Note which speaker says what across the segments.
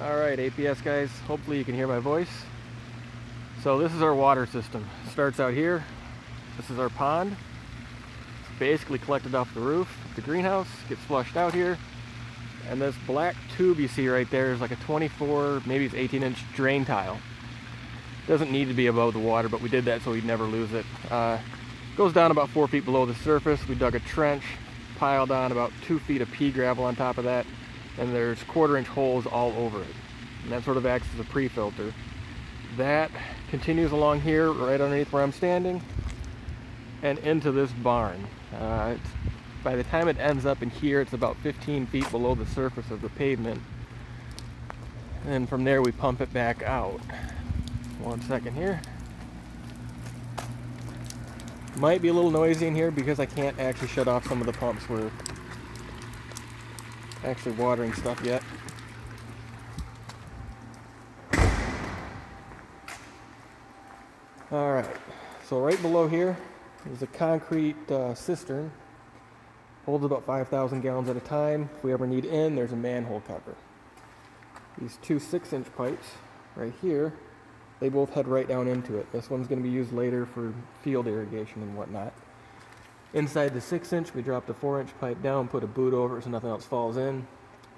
Speaker 1: Alright, APS guys, hopefully you can hear my voice. So this is our water system. It starts out here. This is our pond. It's basically collected off the roof of the greenhouse, gets flushed out here. And this black tube you see right there is like a 24, maybe it's 18-inch drain tile. Doesn't need to be above the water, but we did that so we'd never lose it. Goes down about 4 feet below the surface. We dug a trench, piled on about 2 feet of pea gravel on top of that, and there's 1/4-inch holes all over it. And that sort of acts as a pre-filter. That continues along here, right underneath where I'm standing, and into this barn. By the time it ends up in here, it's about 15 feet below the surface of the pavement. And from there, we pump it back out. 1 second here. Might be a little noisy in here because I can't actually shut off some of the pumps. We're actually watering stuff yet. Alright, so right below here is a concrete cistern. Holds about 5,000 gallons at a time. If we ever need in, there's a manhole cover. These 2 6-inch pipes right here, they both head right down into it. This one's going to be used later for field irrigation and whatnot. Inside the 6-inch, we dropped a 4-inch pipe down, put a boot over it so nothing else falls in.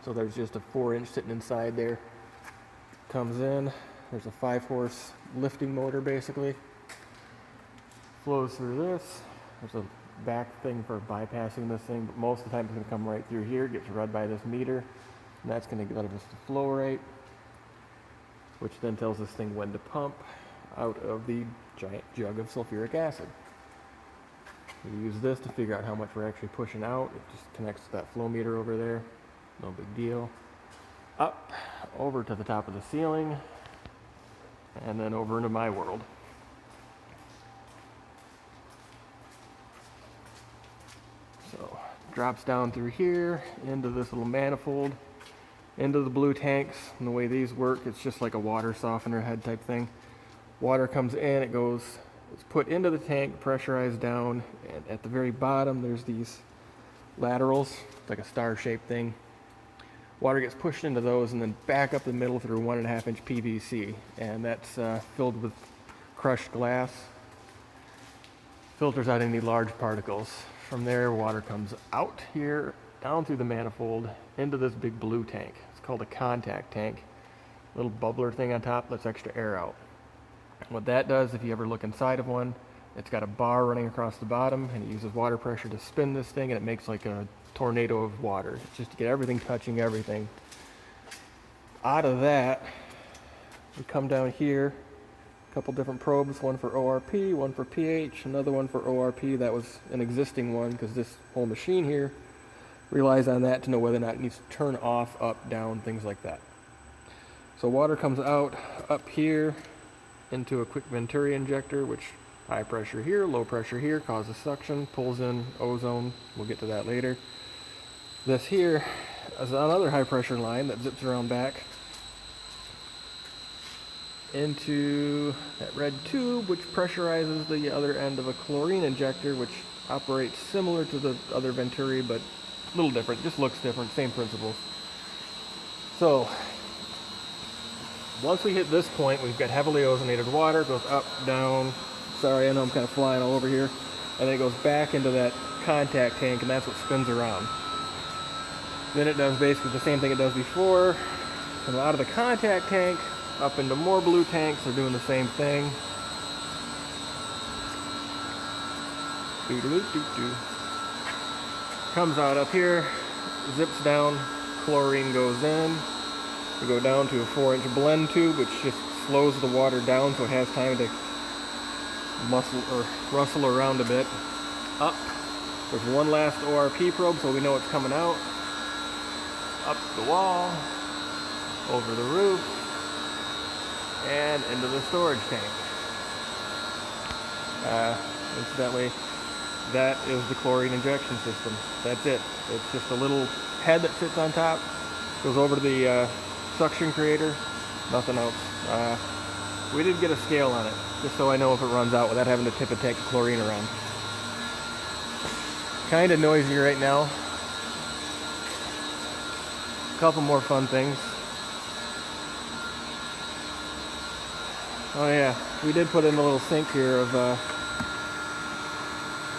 Speaker 1: So there's just a 4-inch sitting inside there. Comes in. There's a 5-horse lifting motor basically. Flows through this. There's a back thing for bypassing this thing, but most of the time it's going to come right through here. It gets read by this meter, and that's going to give us the flow rate, which then tells this thing when to pump out of the giant jug of sulfuric acid. We use this to figure out how much we're actually pushing out. It just connects to that flow meter over there. No big deal. Up, over to the top of the ceiling, and then over into my world. So, drops down through here, into this little manifold, into the blue tanks. And the way these work, it's just like a water softener head type thing. Water comes in, it's put into the tank, pressurized down, and at the very bottom there's these laterals, like a star-shaped thing. Water gets pushed into those and then back up the middle through 1.5-inch PVC, and that's filled with crushed glass. Filters out any large particles. From there, water comes out here, down through the manifold, into this big blue tank. It's called a contact tank. Little bubbler thing on top lets extra air out. What that does, if you ever look inside of one, it's got a bar running across the bottom, and it uses water pressure to spin this thing, and it makes like a tornado of water. It's just to get everything touching everything. Out of that, we come down here, a couple different probes, one for ORP, one for pH, another one for ORP. That was an existing one because this whole machine here relies on that to know whether or not it needs to turn off, up, down, things like that. So water comes out up here into a quick Venturi injector, which high pressure here, low pressure here, causes suction, pulls in ozone. We'll get to that later. This here is another high pressure line that zips around back into that red tube, which pressurizes the other end of a chlorine injector, which operates similar to the other Venturi, but a little different. Just looks different, same principles. So once we hit this point, we've got heavily ozonated water, goes up, down. Sorry, I know I'm kind of flying all over here. And then it goes back into that contact tank, and that's what spins around. Then it does basically the same thing it does before. Come out of the contact tank, up into more blue tanks. They're doing the same thing. Comes out up here, zips down, chlorine goes in. We go down to a 4-inch blend tube, which just slows the water down so it has time to rustle around a bit. Up. There's one last ORP probe so we know it's coming out. Up the wall, over the roof, and into the storage tank. Incidentally, that is the chlorine injection system. That's it. It's just a little head that sits on top, goes over to the suction creator, nothing else. We did get a scale on it, just so I know if it runs out without having to tip a tank of chlorine around. Kind of noisy right now. A couple more fun things. Oh yeah, we did put in a little sink here of,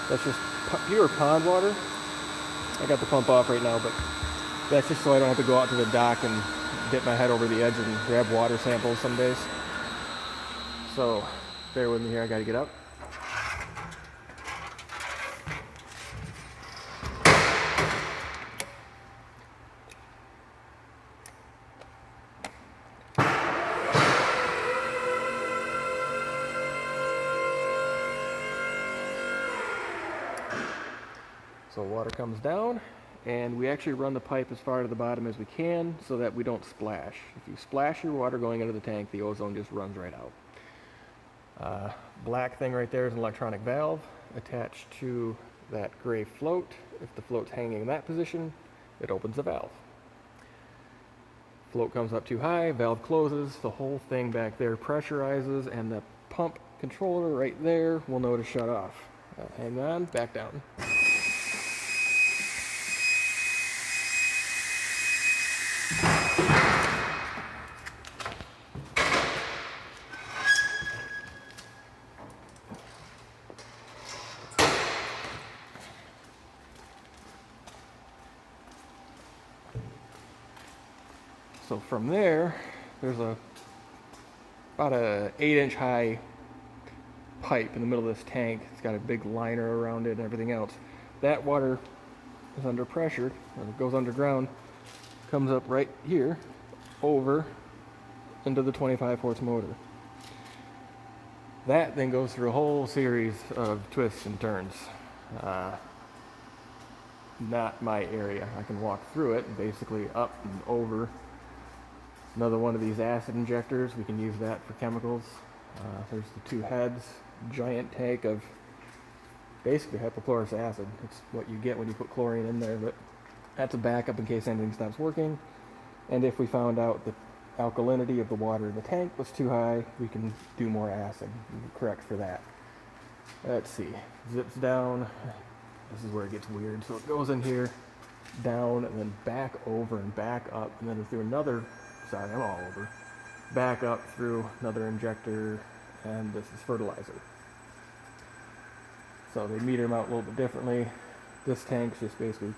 Speaker 1: that's just pure pond water. I got the pump off right now, but that's just so I don't have to go out to the dock and dip my head over the edge and grab water samples some days. So, bear with me here, I gotta get up. So water comes down, and we actually run the pipe as far to the bottom as we can so that we don't splash. If you splash your water going into the tank, the ozone just runs right out. Black thing right there is an electronic valve attached to that gray float. If the float's hanging in that position, it opens the valve. Float comes up too high, valve closes, the whole thing back there pressurizes, and the pump controller right there will know to shut off. Hang on, back down. So from there, there's about a 8-inch high pipe in the middle of this tank. It's got a big liner around it and everything else. That water is under pressure, or it goes underground, comes up right here, over into the 25 horse motor. That then goes through a whole series of twists and turns. Not my area. I can walk through it and basically up and over. Another one of these acid injectors, we can use that for chemicals. There's the two heads, giant tank of basically hypochlorous acid. It's what you get when you put chlorine in there, but that's a backup in case anything stops working. And if we found out the alkalinity of the water in the tank was too high, we can do more acid and correct for that. Let's see, zips down. This is where it gets weird. So it goes in here, down, and then back over and back up, and then through another, sorry, I'm all over, back up through another injector, and this is fertilizer. So they meter them out a little bit differently. This tank's just basically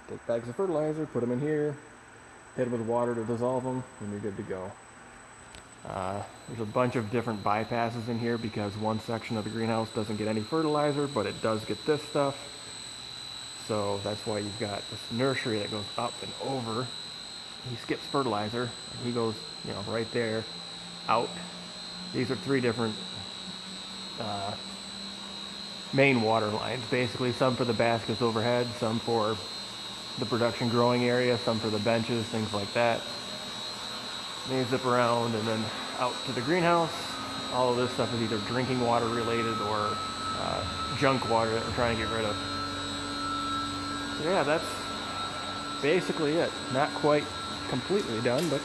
Speaker 1: take bags of fertilizer, put them in here, hit them with water to dissolve them, and you're good to go. There's a bunch of different bypasses in here because one section of the greenhouse doesn't get any fertilizer, but it does get this stuff. So that's why you've got this nursery that goes up and over. He skips fertilizer, and he goes, right there, out. These are three different main water lines, basically. Some for the baskets overhead, some for the production growing area, some for the benches, things like that. They zip around and then out to the greenhouse. All of this stuff is either drinking water related or junk water that we're trying to get rid of. So yeah, that's basically it. Not quite completely done, but